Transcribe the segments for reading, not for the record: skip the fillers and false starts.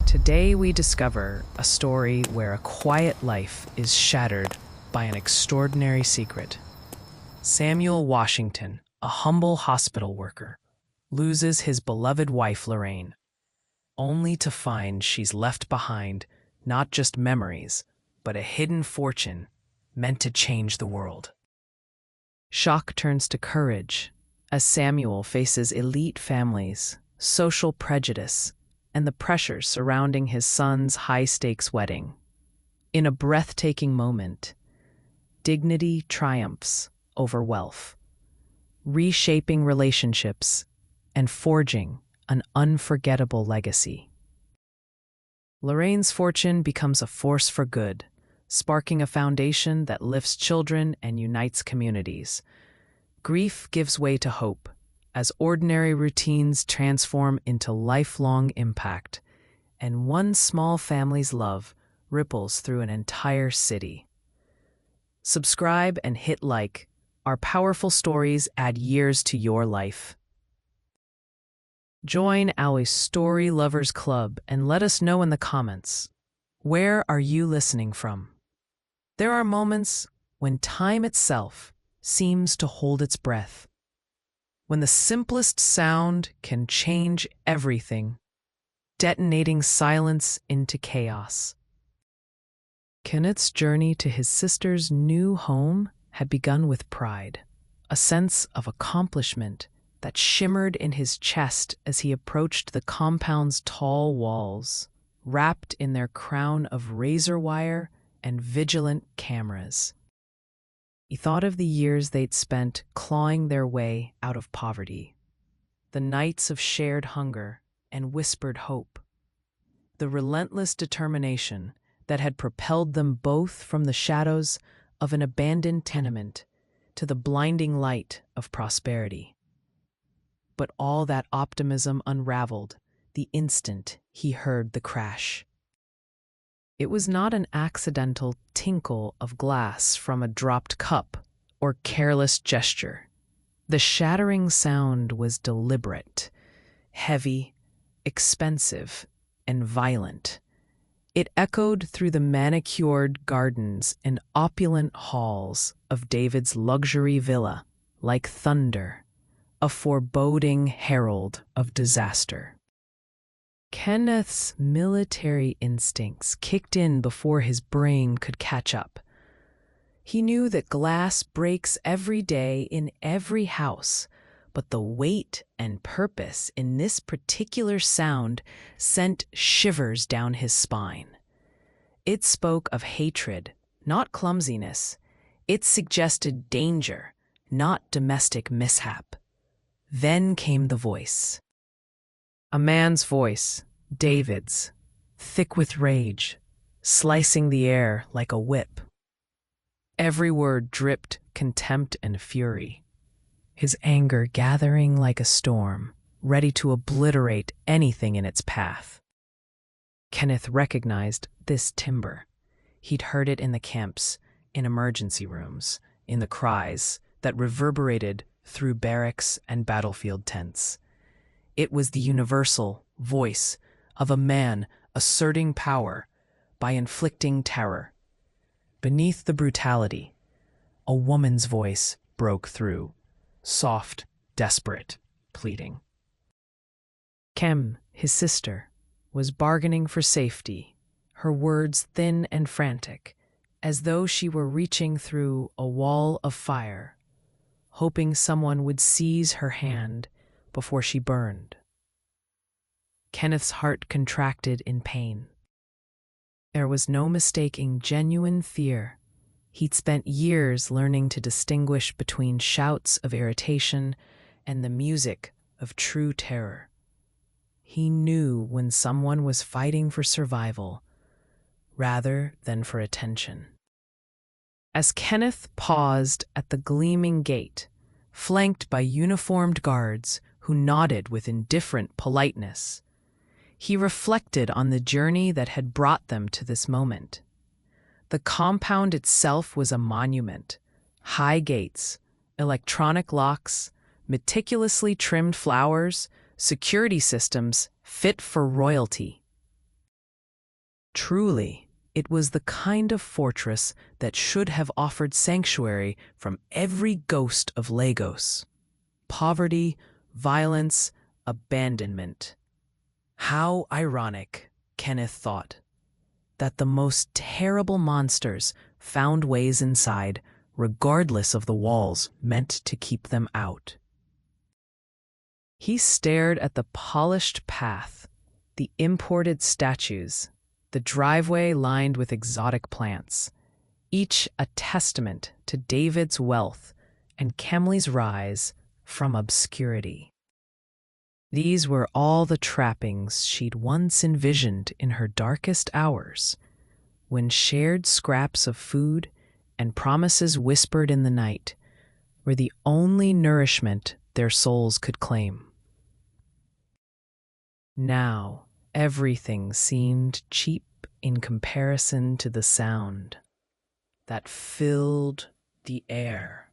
Today we discover a story where a quiet life is shattered by an extraordinary secret. Samuel Washington, a humble hospital worker, loses his beloved wife Lorraine, only to find she's left behind not just memories, but a hidden fortune meant to change the world. Shock turns to courage as Samuel faces elite families, social prejudice, and the pressures surrounding his son's high-stakes wedding. In a breathtaking moment, dignity triumphs over wealth, reshaping relationships and forging an unforgettable legacy. Lorraine's fortune becomes a force for good, sparking a foundation that lifts children and unites communities. Grief gives way to hope, as ordinary routines transform into lifelong impact, and one small family's love ripples through an entire city. Subscribe and hit like. Our powerful stories add years to your life. Join our Story Lovers Club and let us know in the comments, where are you listening from? There are moments when time itself seems to hold its breath, when the simplest sound can change everything, detonating silence into chaos. Kenneth's journey to his sister's new home had begun with pride, a sense of accomplishment that shimmered in his chest as he approached the compound's tall walls, wrapped in their crown of razor wire and vigilant cameras. He thought of the years they'd spent clawing their way out of poverty, the nights of shared hunger and whispered hope, the relentless determination that had propelled them both from the shadows of an abandoned tenement to the blinding light of prosperity. But all that optimism unraveled the instant he heard the crash. It was not an accidental tinkle of glass from a dropped cup or careless gesture. The shattering sound was deliberate, heavy, expensive, and violent. It echoed through the manicured gardens and opulent halls of David's luxury villa like thunder, a foreboding herald of disaster. Kenneth's military instincts kicked in before his brain could catch up. He knew that glass breaks every day in every house, but the weight and purpose in this particular sound sent shivers down his spine. It spoke of hatred, not clumsiness. It suggested danger, not domestic mishap. Then came the voice. A man's voice, David's, thick with rage, slicing the air like a whip. Every word dripped contempt and fury, his anger gathering like a storm, ready to obliterate anything in its path. Kenneth recognized this timbre. He'd heard it in the camps, in emergency rooms, in the cries that reverberated through barracks and battlefield tents. It was the universal voice of a man asserting power by inflicting terror. Beneath the brutality, a woman's voice broke through, soft, desperate, pleading. Kem, his sister, was bargaining for safety, her words thin and frantic, as though she were reaching through a wall of fire, hoping someone would seize her hand before she burned. Kenneth's heart contracted in pain. There was no mistaking genuine fear. He'd spent years learning to distinguish between shouts of irritation and the music of true terror. He knew when someone was fighting for survival rather than for attention. As Kenneth paused at the gleaming gate, flanked by uniformed guards who nodded with indifferent politeness, he reflected on the journey that had brought them to this moment. The compound itself was a monument. High gates, electronic locks, meticulously trimmed flowers, security systems fit for royalty. Truly, it was the kind of fortress that should have offered sanctuary from every ghost of Lagos. Poverty, violence, abandonment. How ironic, Kenneth thought, that the most terrible monsters found ways inside, regardless of the walls meant to keep them out. He stared at the polished path, the imported statues, the driveway lined with exotic plants, each a testament to David's wealth and Kemley's rise from obscurity. These were all the trappings she'd once envisioned in her darkest hours, when shared scraps of food and promises whispered in the night were the only nourishment their souls could claim. Now, everything seemed cheap in comparison to the sound that filled the air,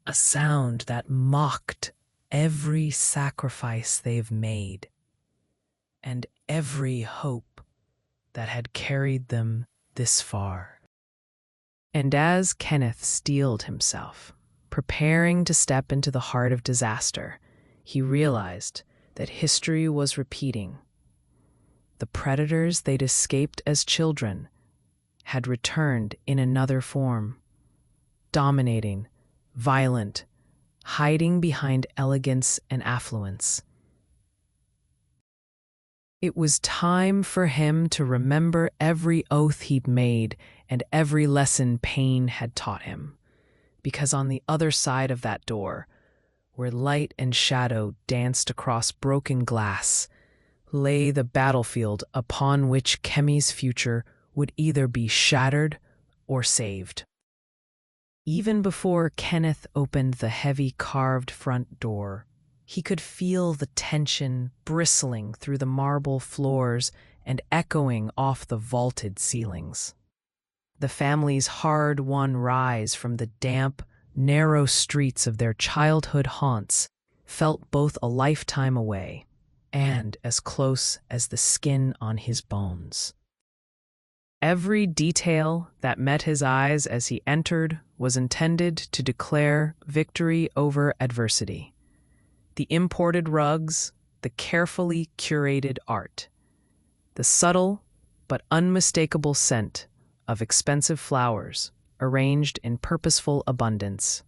a sound that mocked every sacrifice they've made and every hope that had carried them this far. And as Kenneth steeled himself, preparing to step into the heart of disaster, he realized that history was repeating. The predators they'd escaped as children had returned in another form, dominating, violent, hiding behind elegance and affluence. It was time for him to remember every oath he'd made and every lesson pain had taught him, because on the other side of that door, where light and shadow danced across broken glass, lay the battlefield upon which Kemi's future would either be shattered or saved. Even before Kenneth opened the heavy carved front door, he could feel the tension bristling through the marble floors and echoing off the vaulted ceilings. The family's hard-won rise from the damp, narrow streets of their childhood haunts felt both a lifetime away and as close as the skin on his bones. Every detail that met his eyes as he entered was intended to declare victory over adversity. The imported rugs, the carefully curated art, the subtle but unmistakable scent of expensive flowers arranged in purposeful abundance.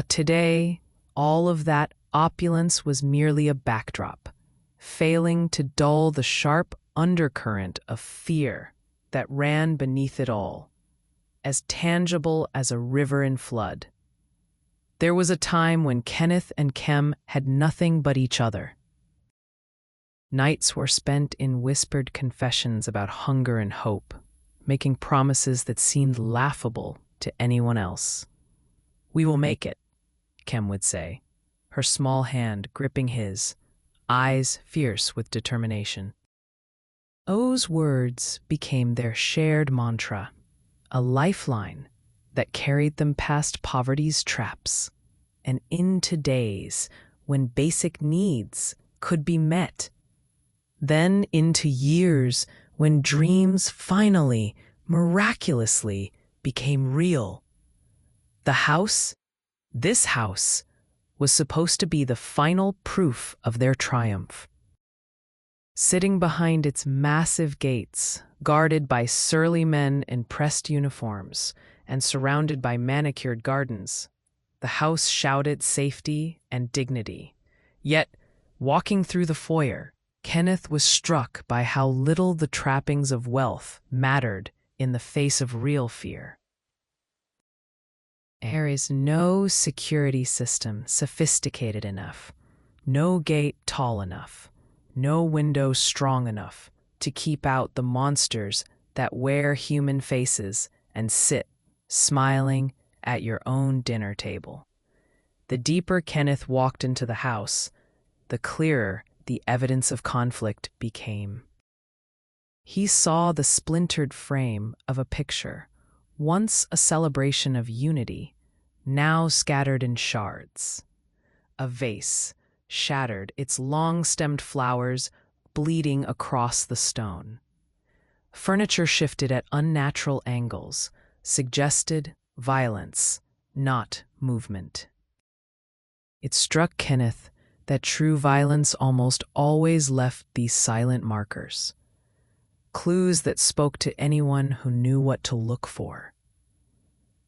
Today, all of that opulence was merely a backdrop, failing to dull the sharp undercurrent of fear that ran beneath it all, as tangible as a river in flood. There was a time when Kenneth and Kem had nothing but each other. Nights were spent in whispered confessions about hunger and hope, making promises that seemed laughable to anyone else. "We will make it," Kem would say, her small hand gripping his, eyes fierce with determination. O's words became their shared mantra, a lifeline that carried them past poverty's traps and into days when basic needs could be met, then into years when dreams finally, miraculously, became real. This house, was supposed to be the final proof of their triumph. Sitting behind its massive gates, guarded by surly men in pressed uniforms, and surrounded by manicured gardens, the house shouted safety and dignity. Yet, walking through the foyer, Kenneth was struck by how little the trappings of wealth mattered in the face of real fear. There is no security system sophisticated enough, no gate tall enough, no window strong enough to keep out the monsters that wear human faces and sit, smiling, at your own dinner table. The deeper Kenneth walked into the house, the clearer the evidence of conflict became. He saw the splintered frame of a picture, once a celebration of unity, now scattered in shards. A vase, shattered, its long-stemmed flowers bleeding across the stone. Furniture shifted at unnatural angles, suggested violence, not movement. It struck Kenneth that true violence almost always left these silent markers, clues that spoke to anyone who knew what to look for.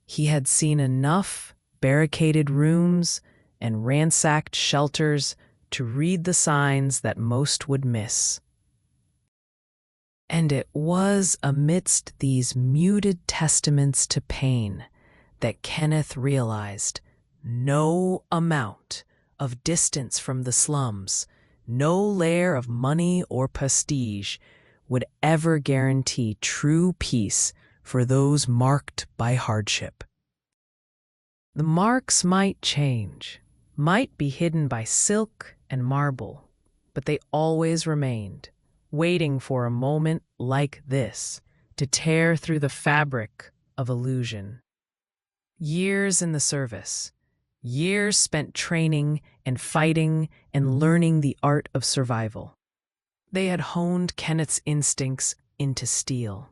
He had seen enough barricaded rooms and ransacked shelters to read the signs that most would miss. And it was amidst these muted testaments to pain that Kenneth realized no amount of distance from the slums, no layer of money or prestige would ever guarantee true peace for those marked by hardship. The marks might change, might be hidden by silk and marble, but they always remained, waiting for a moment like this to tear through the fabric of illusion. Years in the service, years spent training and fighting and learning the art of survival. They had honed Kenneth's instincts into steel.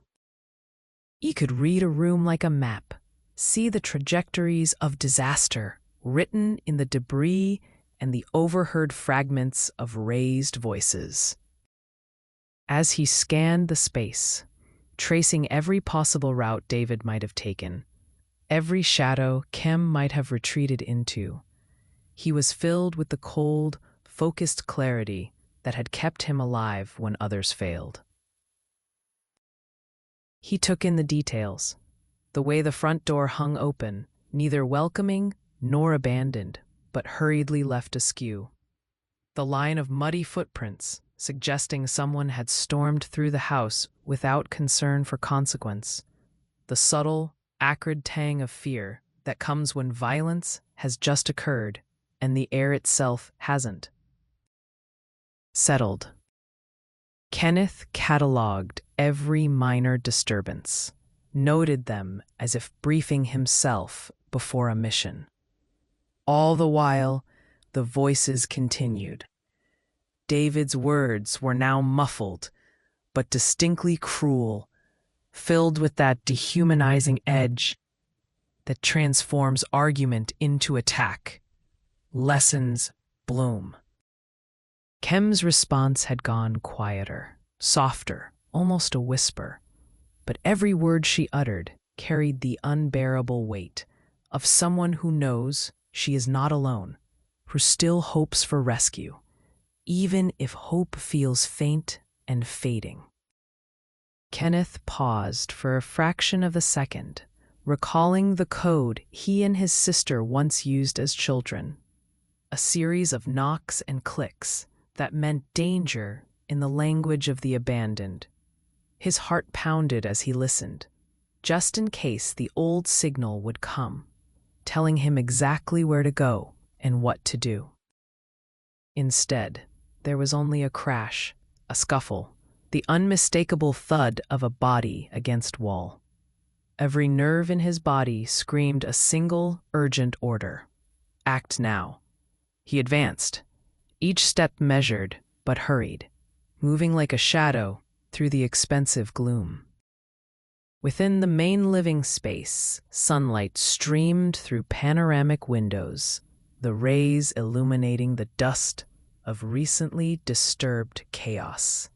He could read a room like a map, see the trajectories of disaster written in the debris and the overheard fragments of raised voices. As he scanned the space, tracing every possible route David might have taken, every shadow Kem might have retreated into, he was filled with the cold, focused clarity that had kept him alive when others failed. He took in the details, the way the front door hung open, neither welcoming nor abandoned, but hurriedly left askew. The line of muddy footprints, suggesting someone had stormed through the house without concern for consequence. The subtle, acrid tang of fear that comes when violence has just occurred and the air itself hasn't. Settled. Kenneth catalogued every minor disturbance, noted them as if briefing himself before a mission. All the while, the voices continued. David's words were now muffled, but distinctly cruel, filled with that dehumanizing edge that transforms argument into attack. Lessons bloom. Kem's response had gone quieter, softer, almost a whisper, but every word she uttered carried the unbearable weight of someone who knows she is not alone, who still hopes for rescue, even if hope feels faint and fading. Kenneth paused for a fraction of a second, recalling the code he and his sister once used as children, a series of knocks and clicks that meant danger in the language of the abandoned. His heart pounded as he listened, just in case the old signal would come, telling him exactly where to go and what to do. Instead, there was only a crash, a scuffle, the unmistakable thud of a body against wall. Every nerve in his body screamed a single, urgent order. Act now. He advanced, each step measured but hurried, moving like a shadow through the expensive gloom. Within the main living space, sunlight streamed through panoramic windows, the rays illuminating the dust of recently disturbed chaos.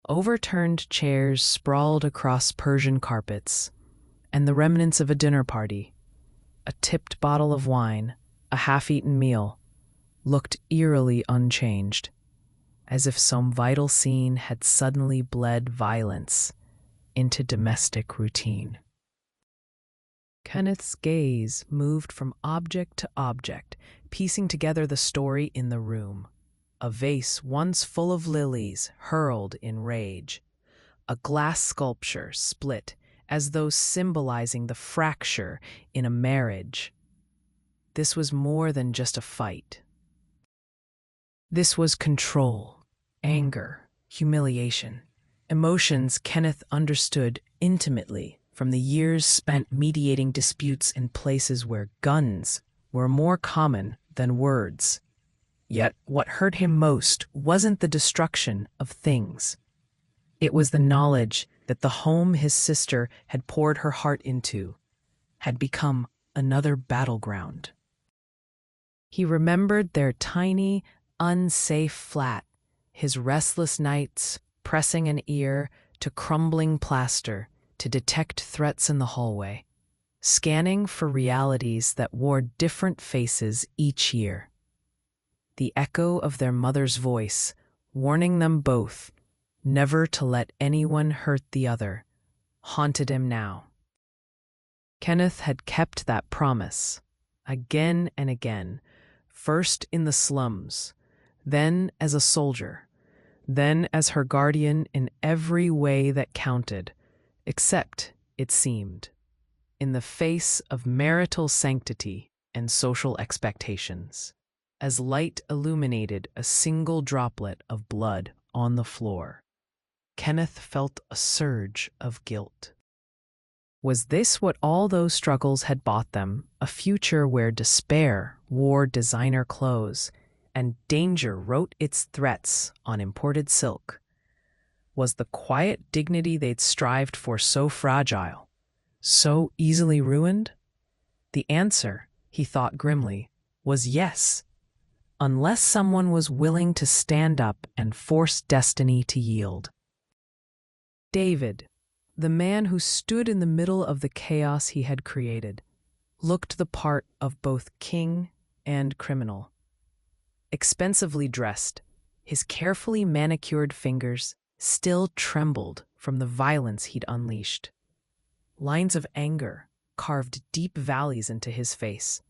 Overturned chairs sprawled across Persian carpets, and the remnants of a dinner party, a tipped bottle of wine, a half-eaten meal, looked eerily unchanged, as if some vital scene had suddenly bled violence into domestic routine. Kenneth's gaze moved from object to object, piecing together the story in the room. A vase once full of lilies hurled in rage. A glass sculpture split as though symbolizing the fracture in a marriage. This was more than just a fight. This was control, anger, humiliation, emotions Kenneth understood intimately from the years spent mediating disputes in places where guns were more common than words. Yet what hurt him most wasn't the destruction of things. It was the knowledge that the home his sister had poured her heart into had become another battleground. He remembered their tiny, unsafe flat, his restless nights pressing an ear to crumbling plaster to detect threats in the hallway, scanning for realities that wore different faces each year. The echo of their mother's voice, warning them both never to let anyone hurt the other, haunted him now. Kenneth had kept that promise, again and again, first in the slums, then as a soldier, then as her guardian in every way that counted, except, it seemed, in the face of marital sanctity and social expectations. As light illuminated a single droplet of blood on the floor, Kenneth felt a surge of guilt. Was this what all those struggles had bought them, a future where despair wore designer clothes and danger wrote its threats on imported silk? Was the quiet dignity they'd strived for so fragile, so easily ruined? The answer, he thought grimly, was yes, unless someone was willing to stand up and force destiny to yield. David, the man who stood in the middle of the chaos he had created, looked the part of both king and criminal. Expensively dressed, his carefully manicured fingers still trembled from the violence he'd unleashed. Lines of anger carved deep valleys into his face,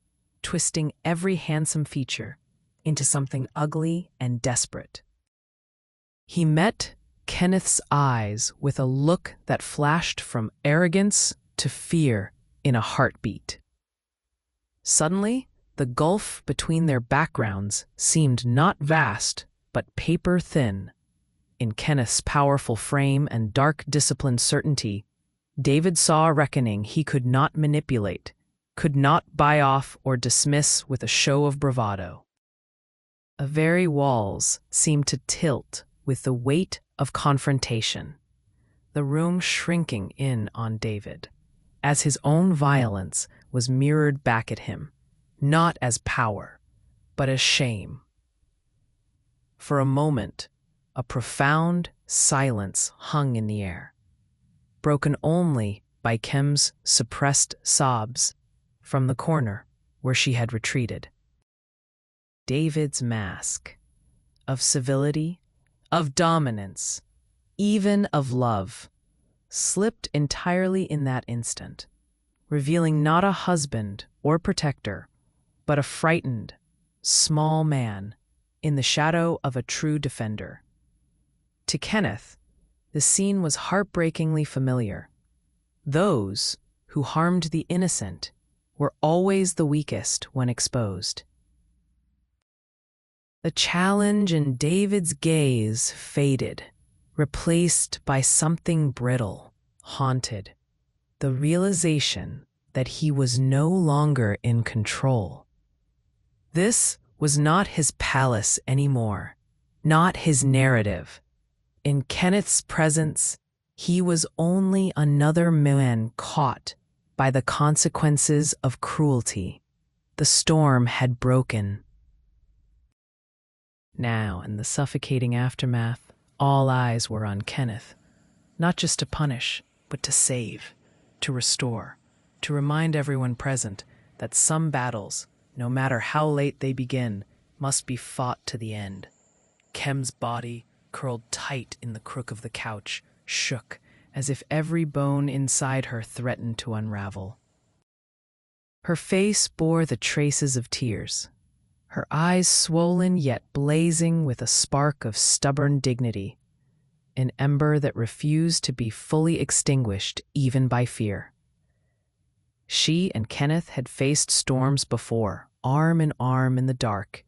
twisting every handsome feature into something ugly and desperate. He met Kenneth's eyes with a look that flashed from arrogance to fear in a heartbeat. Suddenly, the gulf between their backgrounds seemed not vast, but paper-thin. In Kenneth's powerful frame and dark disciplined certainty, David saw a reckoning he could not manipulate, could not buy off or dismiss with a show of bravado. The very walls seemed to tilt with the weight of confrontation, the room shrinking in on David, as his own violence was mirrored back at him, not as power, but as shame. For a moment, a profound silence hung in the air, broken only by Kim's suppressed sobs from the corner where she had retreated. David's mask of civility, of dominance, even of love, slipped entirely in that instant, revealing not a husband or protector, but a frightened, small man in the shadow of a true defender. To Kenneth, the scene was heartbreakingly familiar. Those who harmed the innocent were always the weakest when exposed. The challenge in David's gaze faded, replaced by something brittle, haunted, the realization that he was no longer in control. This was not his palace anymore, not his narrative. In Kenneth's presence, he was only another man caught by the consequences of cruelty. The storm had broken. Now, in the suffocating aftermath, all eyes were on Kenneth, not just to punish, but to save, to restore, to remind everyone present that some battles, no matter how late they begin, must be fought to the end. Kim's body, curled tight in the crook of the couch, shook as if every bone inside her threatened to unravel. Her face bore the traces of tears, her eyes swollen yet blazing with a spark of stubborn dignity, an ember that refused to be fully extinguished even by fear. She and Kenneth had faced storms before, arm in arm in the dark,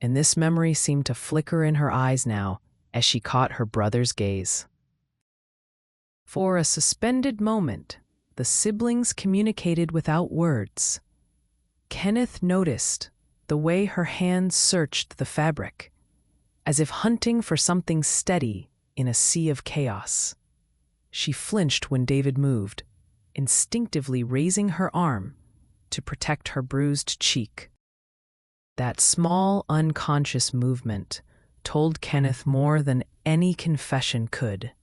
and this memory seemed to flicker in her eyes now as she caught her brother's gaze. For a suspended moment, the siblings communicated without words. Kenneth noticed the way her hands searched the fabric, as if hunting for something steady in a sea of chaos. She flinched when David moved, instinctively raising her arm to protect her bruised cheek. That small, unconscious movement told Kenneth more than any confession could.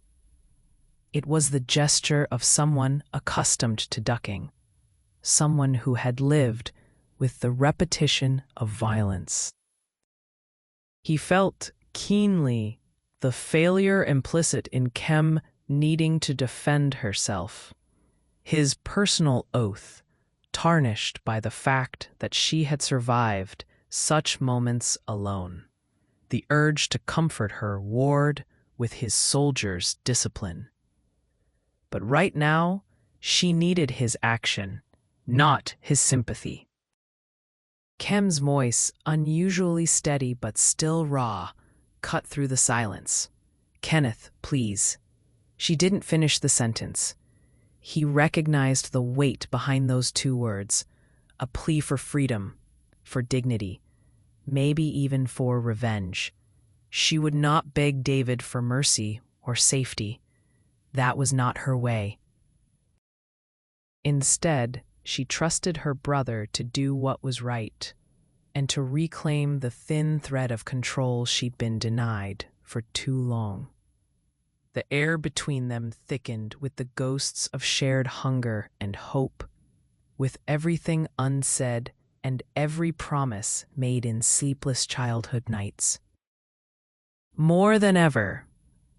It was the gesture of someone accustomed to ducking, someone who had lived with the repetition of violence. He felt keenly the failure implicit in Kem needing to defend herself, his personal oath tarnished by the fact that she had survived such moments alone. The urge to comfort her warred with his soldier's discipline. But right now, she needed his action, not his sympathy. Kem's voice, unusually steady but still raw, cut through the silence. "Kenneth, please." She didn't finish the sentence. He recognized the weight behind those two words, a plea for freedom, for dignity, maybe even for revenge. She would not beg David for mercy or safety. That was not her way. Instead, she trusted her brother to do what was right and to reclaim the thin thread of control she'd been denied for too long. The air between them thickened with the ghosts of shared hunger and hope, with everything unsaid and every promise made in sleepless childhood nights. More than ever,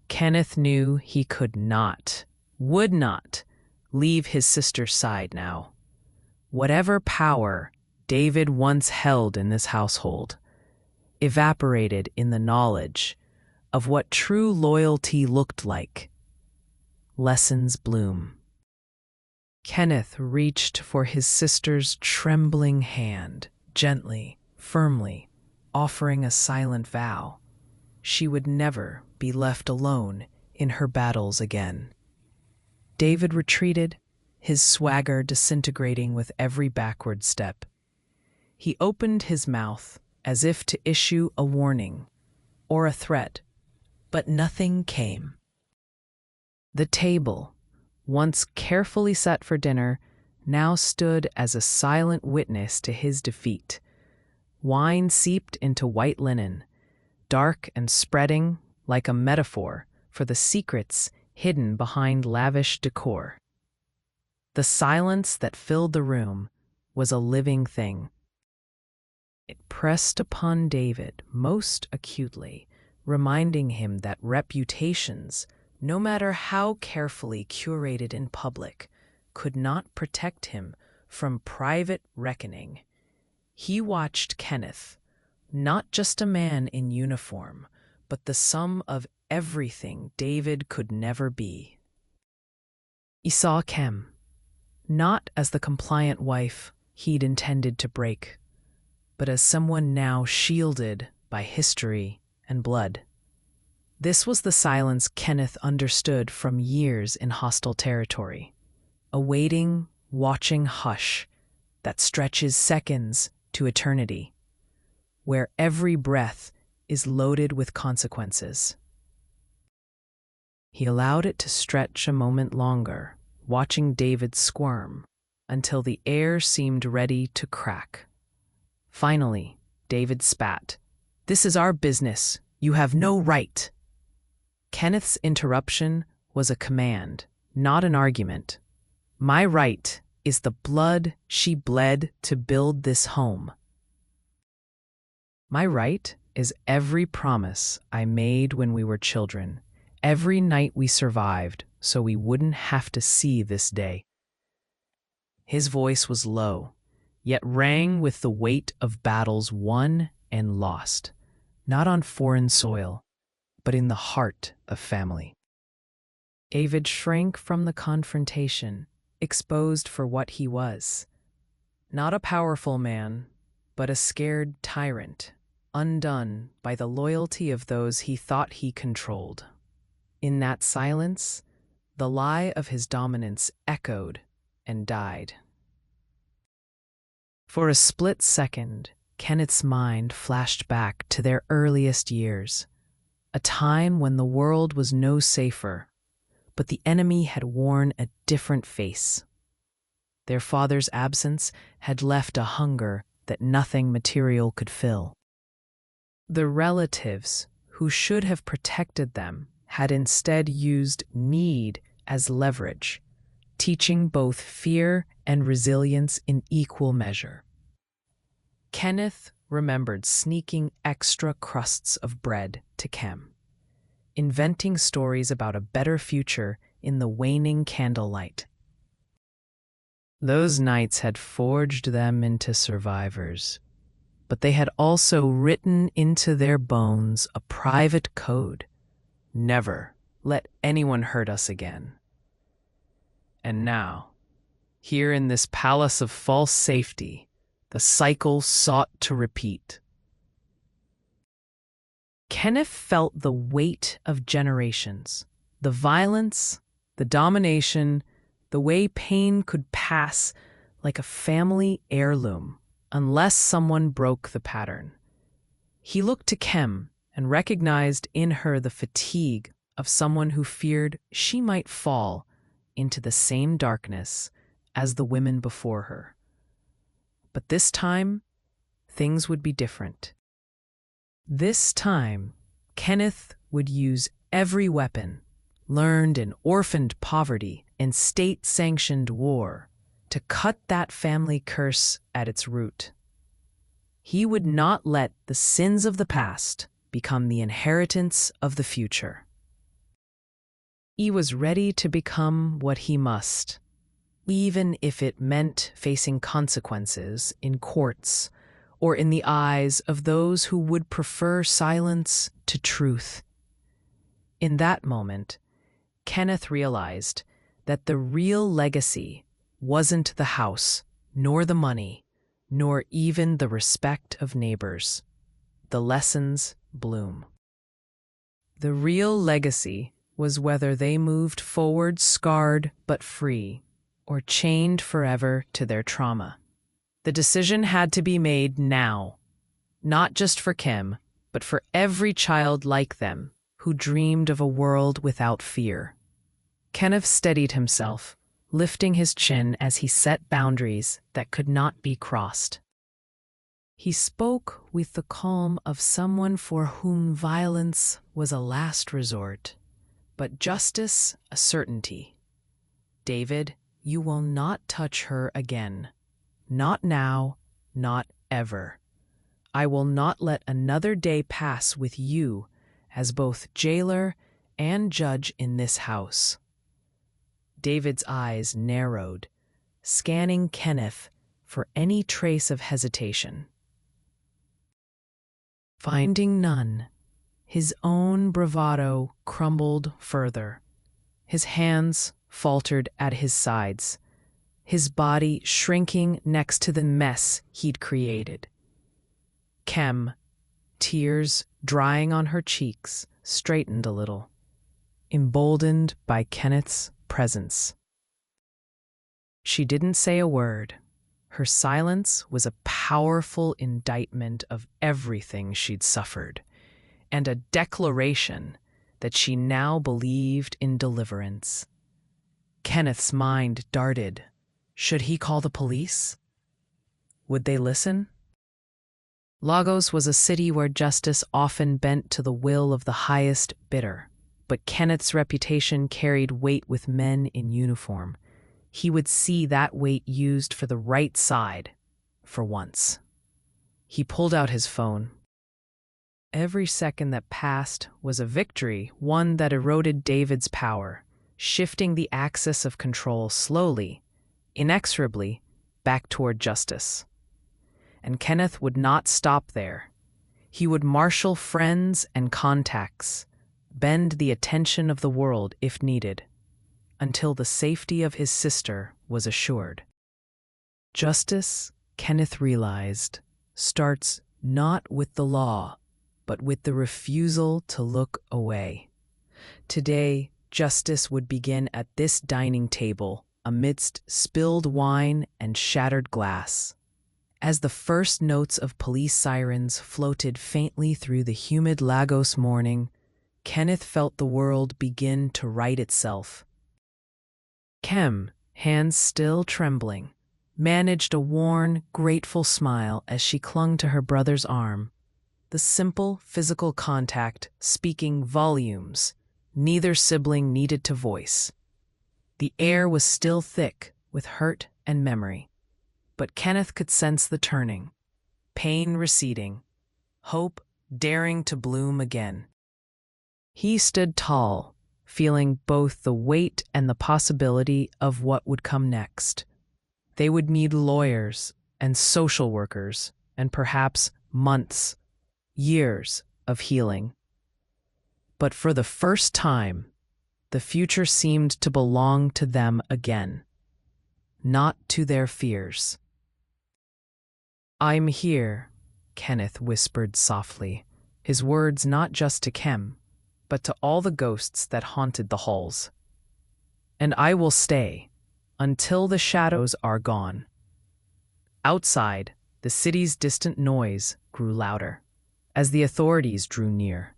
Kenneth knew he could not, would not, leave his sister's side now. Whatever power David once held in this household evaporated in the knowledge of what true loyalty looked like. Lessons bloom. Kenneth reached for his sister's trembling hand, gently, firmly, offering a silent vow. She would never be left alone in her battles again. David retreated, his swagger disintegrating with every backward step. He opened his mouth as if to issue a warning or a threat, but nothing came. The table, once carefully set for dinner, now stood as a silent witness to his defeat. Wine seeped into white linen, dark and spreading like a metaphor for the secrets hidden behind lavish decor. The silence that filled the room was a living thing. It pressed upon David most acutely, reminding him that reputations, no matter how carefully curated in public, could not protect him from private reckoning. He watched Kenneth, not just a man in uniform, but the sum of everything David could never be. He saw Kem, not as the compliant wife he'd intended to break, but as someone now shielded by history and blood. This was the silence Kenneth understood from years in hostile territory, a waiting, watching hush that stretches seconds to eternity, where every breath is loaded with consequences. He allowed it to stretch a moment longer, watching David squirm until the air seemed ready to crack. Finally, David spat. "This is our business. You have no right." Kenneth's interruption was a command, not an argument. "My right is the blood she bled to build this home. My right is every promise I made when we were children, every night we survived so we wouldn't have to see this day." His voice was low, yet rang with the weight of battles won and lost, not on foreign soil, but in the heart of family. David shrank from the confrontation, exposed for what he was. Not a powerful man, but a scared tyrant, undone by the loyalty of those he thought he controlled. In that silence, the lie of his dominance echoed and died. For a split second, Kenneth's mind flashed back to their earliest years, a time when the world was no safer, but the enemy had worn a different face. Their father's absence had left a hunger that nothing material could fill. The relatives who should have protected them had instead used need as leverage, teaching both fear and resilience in equal measure. Kenneth remembered sneaking extra crusts of bread to Kem, inventing stories about a better future in the waning candlelight. Those nights had forged them into survivors, but they had also written into their bones a private code: never let anyone hurt us again. And now, here in this palace of false safety, the cycle sought to repeat. Kenneth felt the weight of generations, the violence, the domination, the way pain could pass like a family heirloom unless someone broke the pattern. He looked to Kem and recognized in her the fatigue of someone who feared she might fall into the same darkness as the women before her. But this time, things would be different. This time, Kenneth would use every weapon learned in orphaned poverty and state-sanctioned war to cut that family curse at its root. He would not let the sins of the past become the inheritance of the future. He was ready to become what he must, even if it meant facing consequences in courts or in the eyes of those who would prefer silence to truth. In that moment, Kenneth realized that the real legacy wasn't the house, nor the money, nor even the respect of neighbors. The lessons bloom. The real legacy was whether they moved forward scarred but free, or chained forever to their trauma. The decision had to be made now, not just for Kim, but for every child like them who dreamed of a world without fear. Kenneth steadied himself, lifting his chin as he set boundaries that could not be crossed. He spoke with the calm of someone for whom violence was a last resort, but justice a certainty. David, you will not touch her again. Not now, not ever. I will not let another day pass with you as both jailer and judge in this house. David's eyes narrowed, scanning Kenneth for any trace of hesitation. Finding none, his own bravado crumbled further. His hands faltered at his sides, his body shrinking next to the mess he'd created. Kem, tears drying on her cheeks, straightened a little, emboldened by Kenneth's presence. She didn't say a word. Her silence was a powerful indictment of everything she'd suffered, and a declaration that she now believed in deliverance. Kenneth's mind darted. Should he call the police? Would they listen? Lagos was a city where justice often bent to the will of the highest bidder, but Kenneth's reputation carried weight with men in uniform. He would see that weight used for the right side, for once. He pulled out his phone. Every second that passed was a victory, one that eroded David's power, shifting the axis of control slowly, inexorably, back toward justice. And Kenneth would not stop there. He would marshal friends and contacts, bend the attention of the world if needed, until the safety of his sister was assured. Justice, Kenneth realized, starts not with the law, but with the refusal to look away. Today, justice would begin at this dining table amidst spilled wine and shattered glass. As the first notes of police sirens floated faintly through the humid Lagos morning, Kenneth felt the world begin to right itself. Kem, hands still trembling, managed a worn, grateful smile as she clung to her brother's arm, the simple physical contact speaking volumes neither sibling needed to voice. The air was still thick with hurt and memory, but Kenneth could sense the turning, pain receding, hope daring to bloom again. He stood tall, feeling both the weight and the possibility of what would come next. They would need lawyers and social workers and perhaps months, years of healing. But for the first time, the future seemed to belong to them again, not to their fears. "I'm here," Kenneth whispered softly, his words not just to Kem, but to all the ghosts that haunted the halls. "And I will stay until the shadows are gone." Outside, the city's distant noise grew louder as the authorities drew near.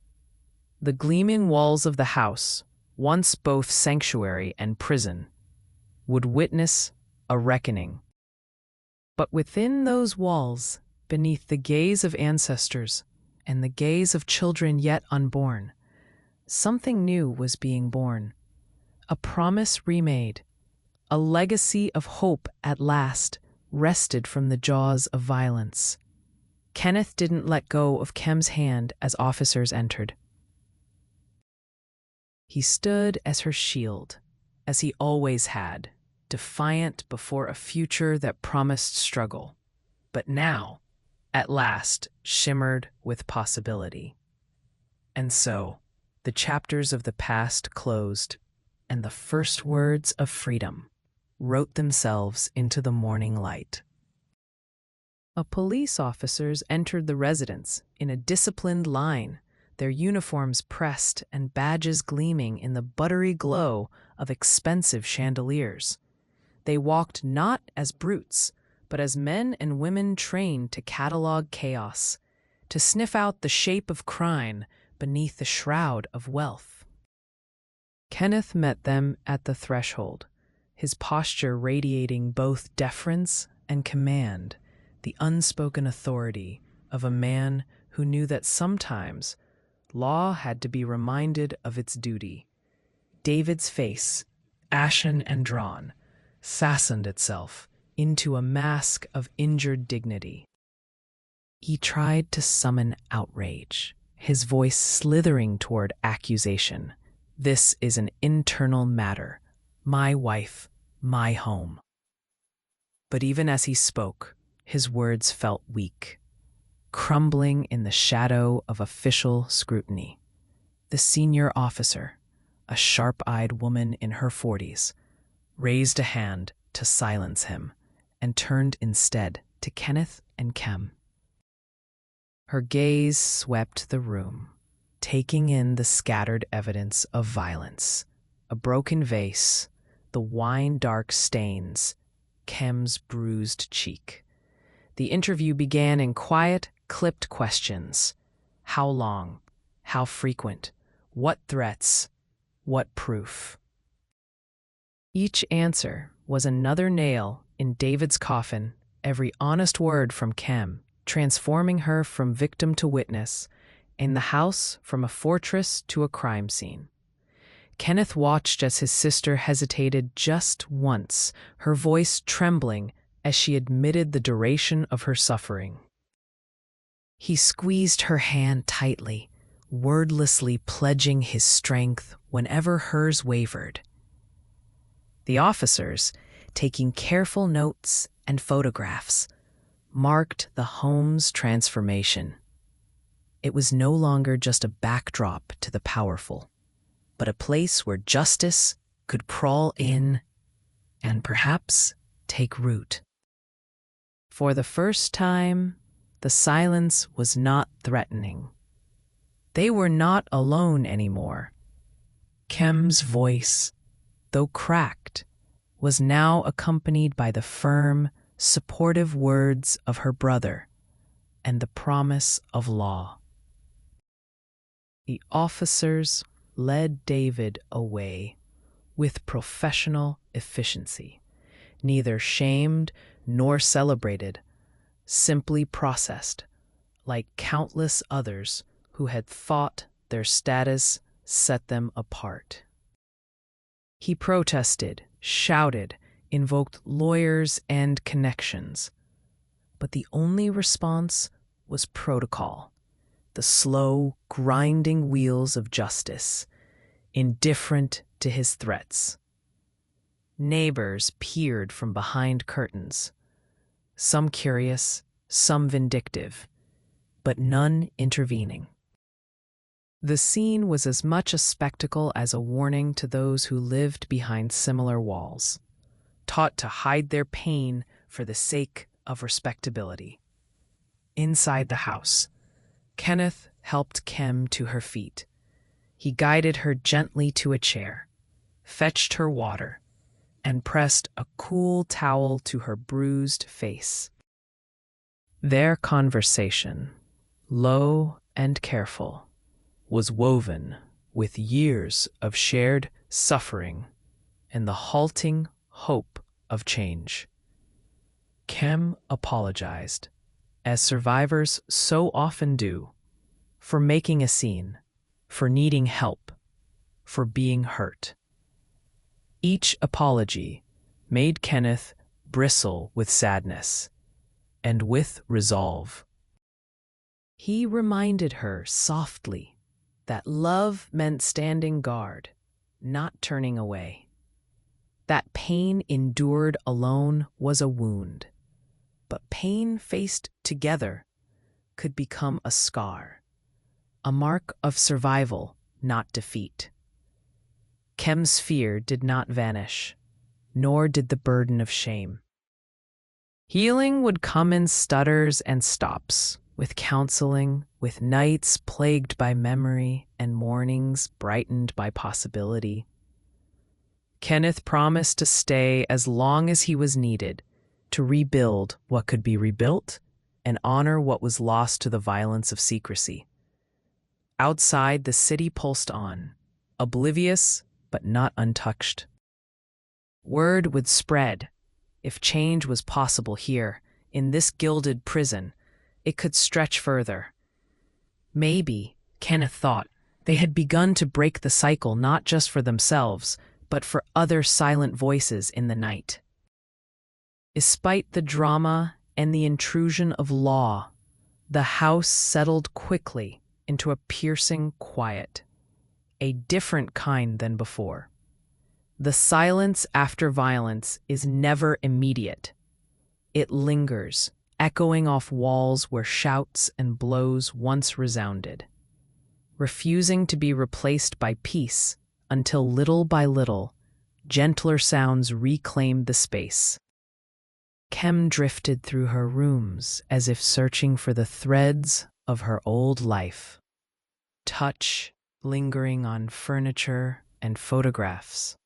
The gleaming walls of the house, once both sanctuary and prison, would witness a reckoning. But within those walls, beneath the gaze of ancestors and the gaze of children yet unborn, something new was being born. A promise remade, a legacy of hope at last wrested from the jaws of violence. Kenneth didn't let go of Kem's hand as officers entered. He stood as her shield, as he always had, defiant before a future that promised struggle, but now, at last, shimmered with possibility. And so, the chapters of the past closed, and the first words of freedom wrote themselves into the morning light. Police officers entered the residence in a disciplined line, their uniforms pressed and badges gleaming in the buttery glow of expensive chandeliers. They walked not as brutes, but as men and women trained to catalog chaos, to sniff out the shape of crime beneath the shroud of wealth. Kenneth met them at the threshold, his posture radiating both deference and command, the unspoken authority of a man who knew that sometimes law had to be reminded of its duty. David's face, ashen and drawn, fastened itself into a mask of injured dignity. He tried to summon outrage, his voice slithering toward accusation. "This is an internal matter. My wife, my home." But even as he spoke, his words felt weak, crumbling in the shadow of official scrutiny. The senior officer, a sharp-eyed woman in her 40s, raised a hand to silence him and turned instead to Kenneth and Kem. Her gaze swept the room, taking in the scattered evidence of violence, a broken vase, the wine-dark stains, Kem's bruised cheek. The interview began in quiet, clipped questions. How long? How frequent? What threats? What proof? Each answer was another nail in David's coffin, every honest word from Kem, transforming her from victim to witness, in the house from a fortress to a crime scene. Kenneth watched as his sister hesitated just once, her voice trembling as she admitted the duration of her suffering. He squeezed her hand tightly, wordlessly pledging his strength whenever hers wavered. The officers, taking careful notes and photographs, marked the home's transformation. It was no longer just a backdrop to the powerful, but a place where justice could crawl in and perhaps take root. For the first time, the silence was not threatening. They were not alone anymore. Kem's voice, though cracked, was now accompanied by the firm, supportive words of her brother and the promise of law. The officers led David away with professional efficiency, neither shamed nor celebrated, simply processed, like countless others who had thought their status set them apart. He protested, shouted, invoked lawyers and connections, but the only response was protocol, the slow, grinding wheels of justice, indifferent to his threats. Neighbors peered from behind curtains, some curious, some vindictive, but none intervening. The scene was as much a spectacle as a warning to those who lived behind similar walls, taught to hide their pain for the sake of respectability. Inside the house, Kenneth helped Kem to her feet. He guided her gently to a chair, fetched her water, and pressed a cool towel to her bruised face. Their conversation, low and careful, was woven with years of shared suffering and the halting hope of change. Kem apologized, as survivors so often do, for making a scene, for needing help, for being hurt. Each apology made Kenneth bristle with sadness and with resolve. He reminded her softly that love meant standing guard, not turning away. That pain endured alone was a wound, but pain faced together could become a scar, a mark of survival, not defeat. Kem's fear did not vanish, nor did the burden of shame. Healing would come in stutters and stops, with counseling, with nights plagued by memory and mornings brightened by possibility. Kenneth promised to stay as long as he was needed, to rebuild what could be rebuilt and honor what was lost to the violence of secrecy. Outside, the city pulsed on, oblivious but not untouched. Word would spread. If change was possible here, in this gilded prison, it could stretch further. Maybe, Kenneth thought, they had begun to break the cycle not just for themselves, but for other silent voices in the night. Despite the drama and the intrusion of law, the house settled quickly into a piercing quiet, a different kind than before. The silence after violence is never immediate. It lingers, echoing off walls where shouts and blows once resounded, refusing to be replaced by peace until little by little, gentler sounds reclaimed the space. Kem drifted through her rooms as if searching for the threads of her old life, touch lingering on furniture and photographs.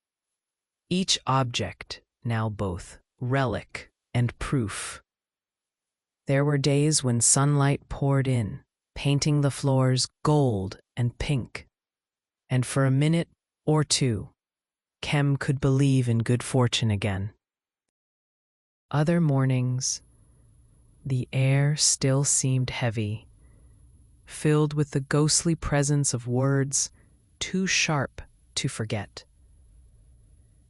Each object now both relic and proof. There were days when sunlight poured in, painting the floors gold and pink, and for a minute or two, Kem could believe in good fortune again. Other mornings, the air still seemed heavy, filled with the ghostly presence of words too sharp to forget.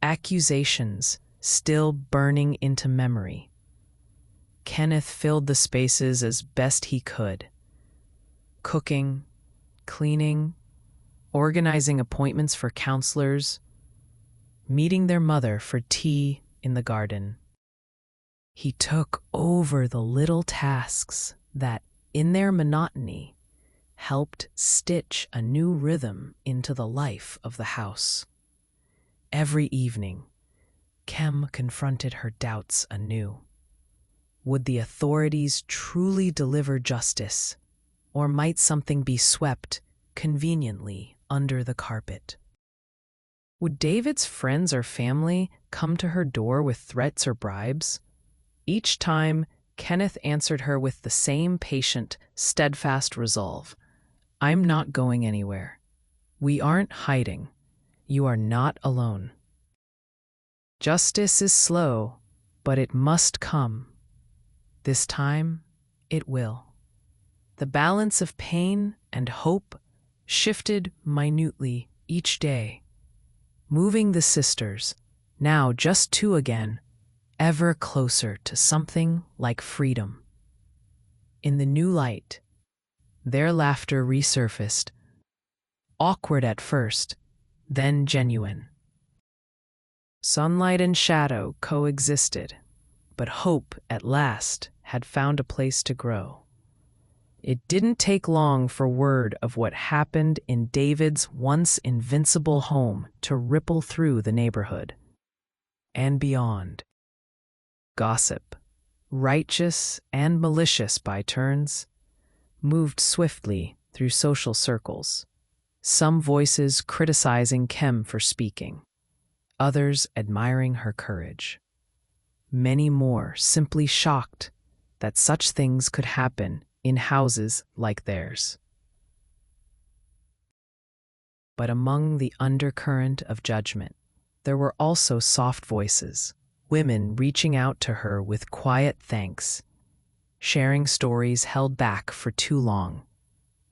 Accusations still burning into memory. Kenneth filled the spaces as best he could, cooking, cleaning, organizing appointments for counselors, meeting their mother for tea in the garden. He took over the little tasks that, in their monotony, helped stitch a new rhythm into the life of the house. Every evening, Kem confronted her doubts anew. Would the authorities truly deliver justice, or might something be swept conveniently under the carpet? Would David's friends or family come to her door with threats or bribes? Each time, Kenneth answered her with the same patient, steadfast resolve. I'm not going anywhere. We aren't hiding. You are not alone. Justice is slow, but it must come. This time, it will. The balance of pain and hope shifted minutely each day, moving the sisters, now just two again, ever closer to something like freedom. In the new light, their laughter resurfaced, awkward at first, then genuine. Sunlight and shadow coexisted, but hope at last had found a place to grow. It didn't take long for word of what happened in David's once invincible home to ripple through the neighborhood and beyond. Gossip, righteous and malicious by turns, moved swiftly through social circles, some voices criticizing Kem for speaking, others admiring her courage. Many more simply shocked that such things could happen in houses like theirs. But among the undercurrent of judgment, there were also soft voices, women reaching out to her with quiet thanks, sharing stories held back for too long,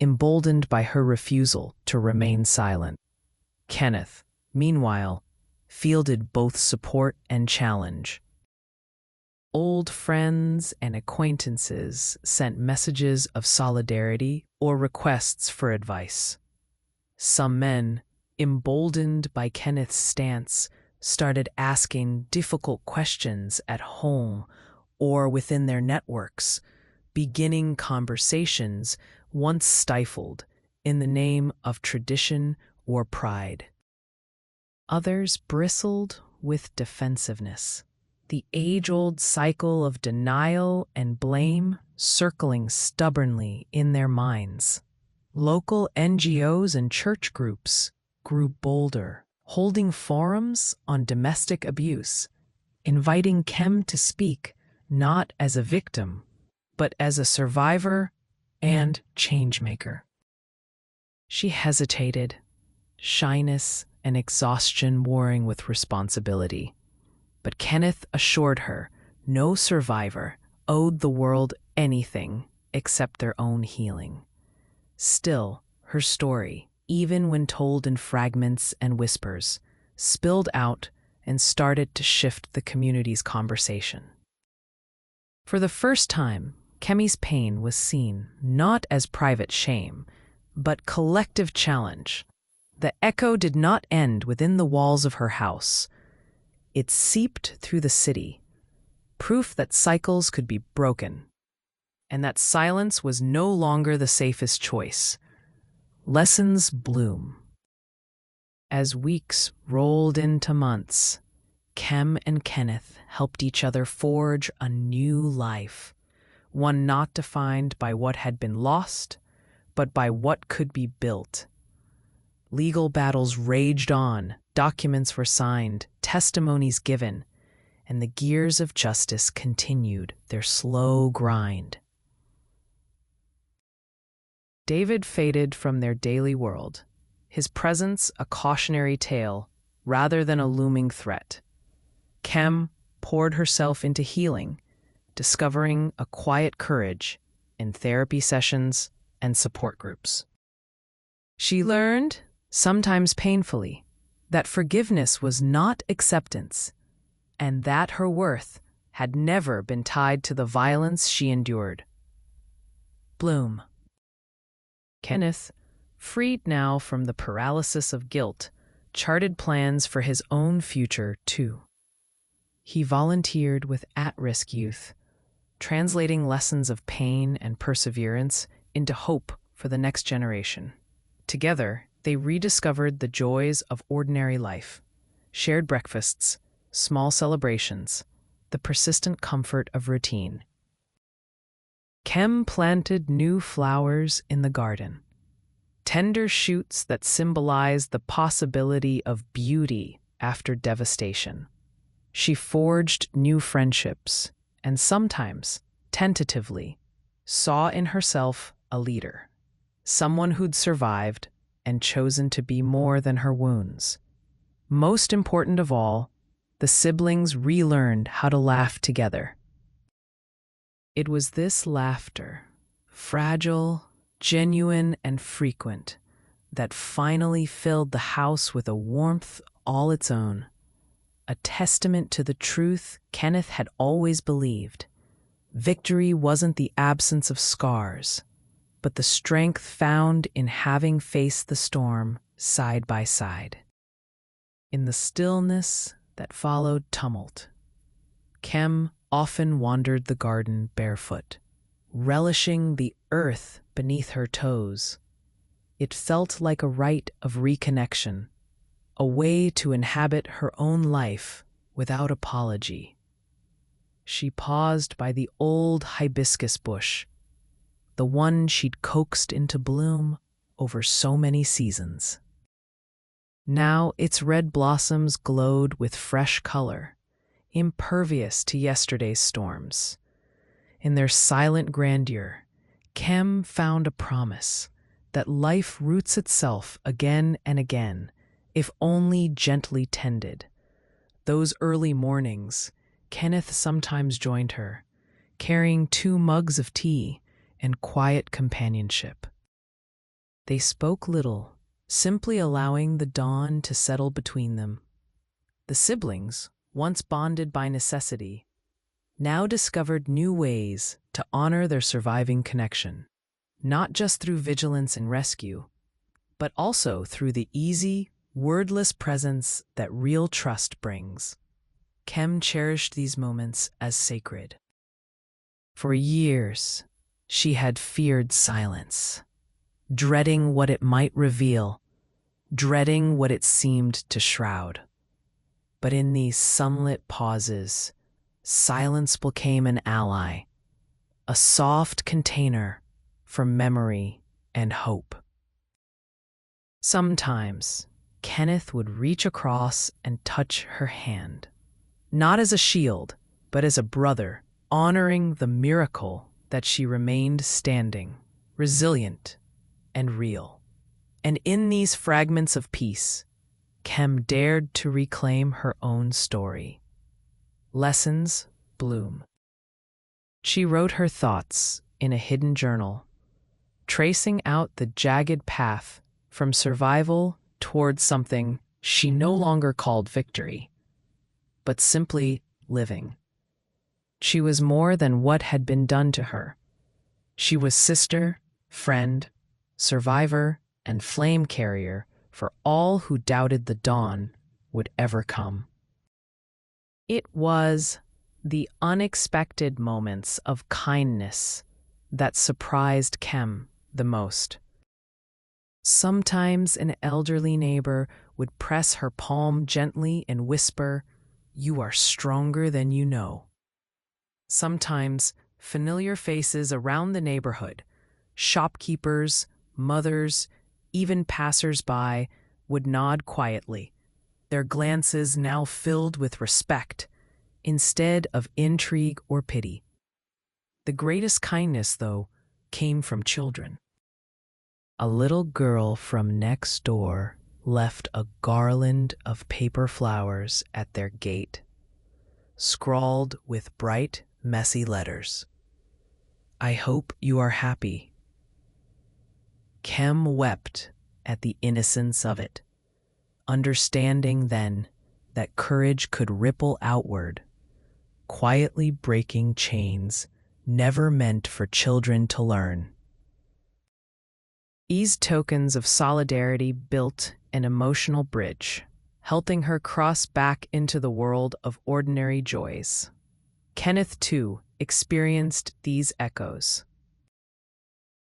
emboldened by her refusal to remain silent. Kenneth, meanwhile, fielded both support and challenge. Old friends and acquaintances sent messages of solidarity or requests for advice. Some men, emboldened by Kenneth's stance, started asking difficult questions at home or within their networks, beginning conversations once stifled in the name of tradition or pride. Others bristled with defensiveness, the age-old cycle of denial and blame circling stubbornly in their minds. Local NGOs and church groups grew bolder, holding forums on domestic abuse, inviting Kem to speak not as a victim, but as a survivor and changemaker. She hesitated, shyness and exhaustion warring with responsibility. But Kenneth assured her no survivor owed the world anything except their own healing. Still, her story, even when told in fragments and whispers, spilled out and started to shift the community's conversation. For the first time, Kemi's pain was seen not as private shame, but collective challenge. The echo did not end within the walls of her house. It seeped through the city, proof that cycles could be broken, and that silence was no longer the safest choice. Lessons bloom. As weeks rolled into months, Kem and Kenneth helped each other forge a new life, one not defined by what had been lost, but by what could be built. Legal battles raged on, documents were signed, testimonies given, and the gears of justice continued their slow grind. David faded from their daily world, his presence a cautionary tale rather than a looming threat. Kem poured herself into healing, discovering a quiet courage in therapy sessions and support groups. She learned, sometimes painfully, that forgiveness was not acceptance, and that her worth had never been tied to the violence she endured. Bloom. Kenneth, freed now from the paralysis of guilt, charted plans for his own future, too. He volunteered with at-risk youth, translating lessons of pain and perseverance into hope for the next generation. Together, they rediscovered the joys of ordinary life, shared breakfasts, small celebrations, the persistent comfort of routine. Kem planted new flowers in the garden, tender shoots that symbolized the possibility of beauty after devastation. She forged new friendships and sometimes, tentatively, saw in herself a leader. someone who'd survived and chosen to be more than her wounds. Most important of all, the siblings relearned how to laugh together. It was this laughter, fragile, genuine, and frequent, that finally filled the house with a warmth all its own, a testament to the truth Kenneth had always believed. Victory wasn't the absence of scars, but the strength found in having faced the storm side by side. In the stillness that followed tumult, Kem often wandered the garden barefoot, relishing the earth beneath her toes. It felt like a rite of reconnection, a way to inhabit her own life without apology. She paused by the old hibiscus bush, the one she'd coaxed into bloom over so many seasons. Now its red blossoms glowed with fresh color, impervious to yesterday's storms. In their silent grandeur, Kem found a promise that life roots itself again and again, if only gently tended. Those early mornings, Kenneth sometimes joined her, carrying 2 mugs of tea and quiet companionship. They spoke little, simply allowing the dawn to settle between them. The siblings, once bonded by necessity, now discovered new ways to honor their surviving connection, not just through vigilance and rescue, but also through the easy, wordless presence that real trust brings. Kem cherished these moments as sacred. For years, she had feared silence, dreading what it might reveal, dreading what it seemed to shroud. But in these sunlit pauses, silence became an ally, a soft container for memory and hope. Sometimes, Kenneth would reach across and touch her hand, not as a shield, but as a brother, honoring the miracle that she remained standing, resilient, and real. And in these fragments of peace, Kem dared to reclaim her own story. Lessons bloom. She wrote her thoughts in a hidden journal, tracing out the jagged path from survival towards something she no longer called victory, but simply living. She was more than what had been done to her. She was sister, friend, survivor, and flame carrier for all who doubted the dawn would ever come. It was the unexpected moments of kindness that surprised Kem the most. Sometimes an elderly neighbor would press her palm gently and whisper, "You are stronger than you know." Sometimes familiar faces around the neighborhood, shopkeepers, mothers, even passers-by, would nod quietly, their glances now filled with respect instead of intrigue or pity. The greatest kindness, though, came from children. A little girl from next door left a garland of paper flowers at their gate, scrawled with bright, messy letters. "I hope you are happy." Kem wept at the innocence of it, understanding then that courage could ripple outward, quietly breaking chains never meant for children to learn. These tokens of solidarity built an emotional bridge, helping her cross back into the world of ordinary joys. Kenneth, too, experienced these echoes.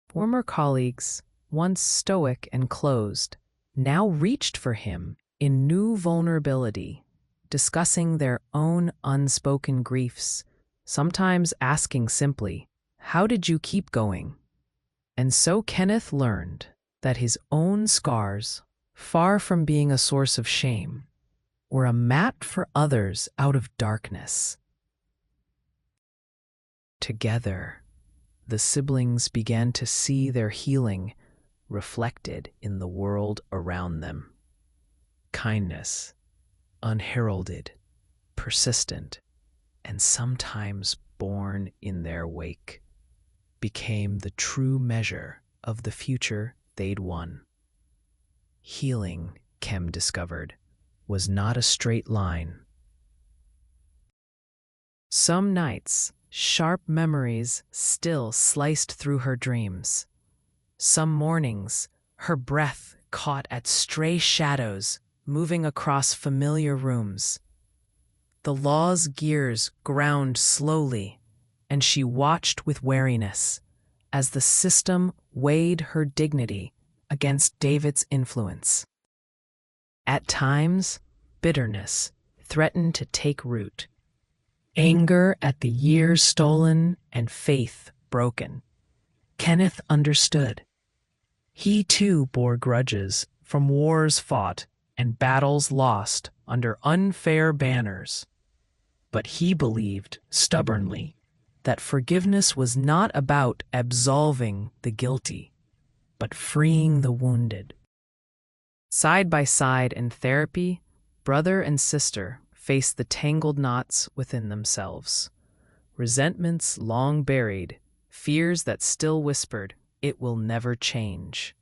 Former colleagues, once stoic and closed, now reached for him in new vulnerability, discussing their own unspoken griefs, sometimes asking simply, "How did you keep going?" And so Kenneth learned that his own scars, far from being a source of shame, were a mat for others out of darkness. Together, the siblings began to see their healing reflected in the world around them. Kindness, unheralded, persistent, and sometimes born in their wake, became the true measure of the future they'd won. Healing, Kem discovered, was not a straight line. Some nights, sharp memories still sliced through her dreams. Some mornings, her breath caught at stray shadows moving across familiar rooms. The law's gears ground slowly, and she watched with wariness as the system weighed her dignity against David's influence. At times, bitterness threatened to take root. Anger at the years stolen and faith broken. Kenneth understood. He too bore grudges from wars fought and battles lost under unfair banners. But he believed stubbornly that forgiveness was not about absolving the guilty, but freeing the wounded. Side by side in therapy, brother and sister faced the tangled knots within themselves. Resentments long buried, fears that still whispered, "It will never change."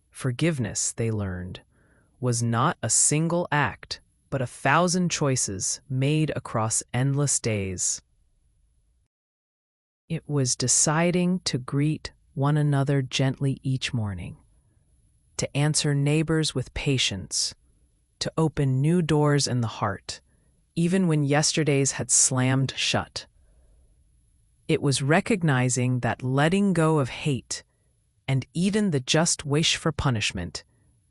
Forgiveness, they learned, was not a single act, but 1,000 choices made across endless days. It was deciding to greet one another gently each morning, to answer neighbors with patience, to open new doors in the heart, even when yesterday's had slammed shut. It was recognizing that letting go of hate and even the just wish for punishment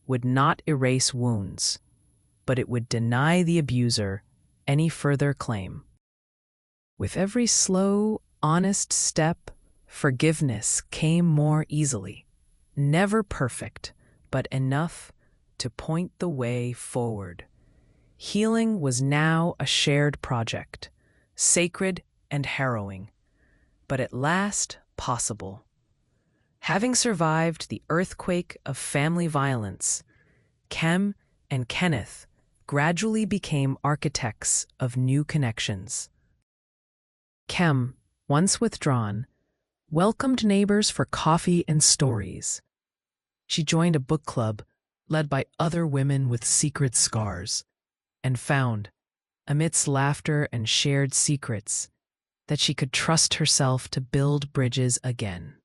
would not erase wounds, but it would deny the abuser any further claim. With every slow, honest step, forgiveness came more easily. Never perfect, but enough to point the way forward. Healing was now a shared project, sacred and harrowing, but at last possible. Having survived the earthquake of family violence, Kem and Kenneth gradually became architects of new connections. Kem, once withdrawn, welcomed neighbors for coffee and stories. She joined a book club led by other women with secret scars, and found, amidst laughter and shared secrets, that she could trust herself to build bridges again.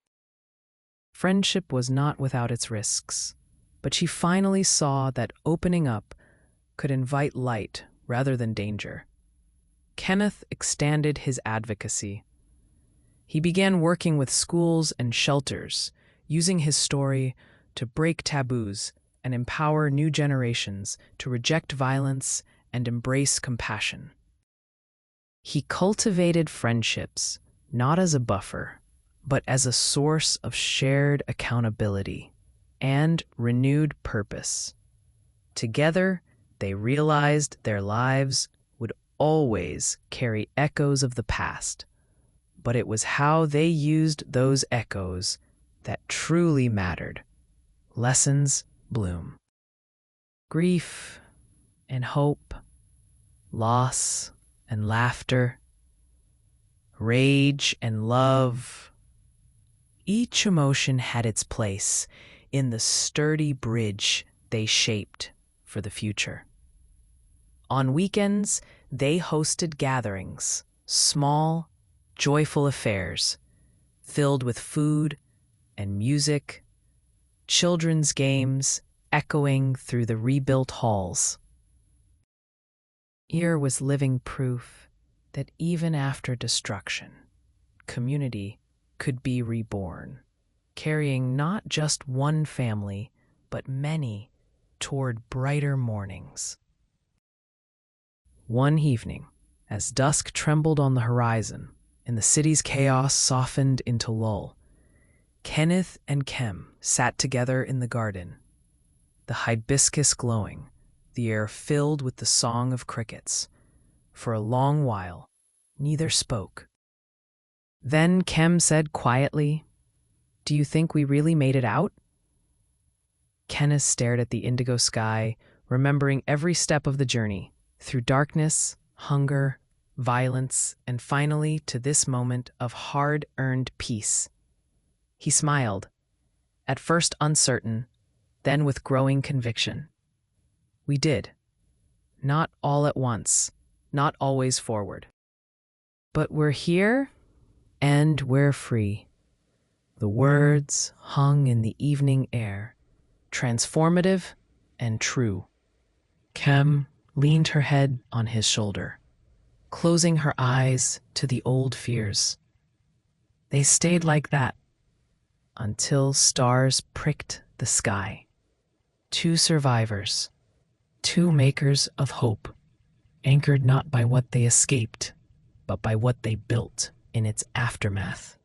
Friendship was not without its risks, but she finally saw that opening up could invite light rather than danger. Kenneth extended his advocacy. He began working with schools and shelters, using his story to break taboos and empower new generations to reject violence and embrace compassion. He cultivated friendships not as a buffer, but as a source of shared accountability and renewed purpose. Together, they realized their lives would always carry echoes of the past, but it was how they used those echoes that truly mattered. Lessons bloom. Grief and hope, loss and laughter, rage and love. Each emotion had its place in the sturdy bridge they shaped for the future. On weekends, they hosted gatherings, small, joyful affairs, filled with food and music, children's games echoing through the rebuilt halls. Here was living proof that even after destruction, community could be reborn, carrying not just one family, but many toward brighter mornings. One evening, as dusk trembled on the horizon and the city's chaos softened into lull, Kenneth and Kem sat together in the garden, the hibiscus glowing, the air filled with the song of crickets. For a long while, neither spoke. Then Kem said quietly, "Do you think we really made it out?" Kenneth stared at the indigo sky, remembering every step of the journey, through darkness, hunger, violence, and finally to this moment of hard-earned peace. He smiled, at first uncertain, then with growing conviction. We did. Not all at once, not always forward. But we're here, and we're free. The words hung in the evening air, transformative and true. Kem leaned her head on his shoulder, closing her eyes to the old fears. They stayed like that until stars pricked the sky. Two survivors, two makers of hope, anchored not by what they escaped, but by what they built in its aftermath.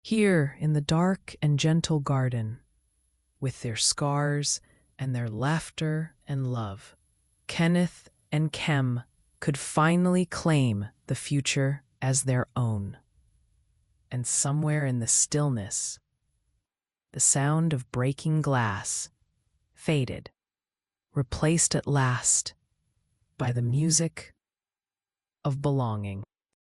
Here in the dark and gentle garden, with their scars and their laughter and love, Kenneth and Kem could finally claim the future as their own. And somewhere in the stillness, the sound of breaking glass faded, replaced at last by the music of belonging.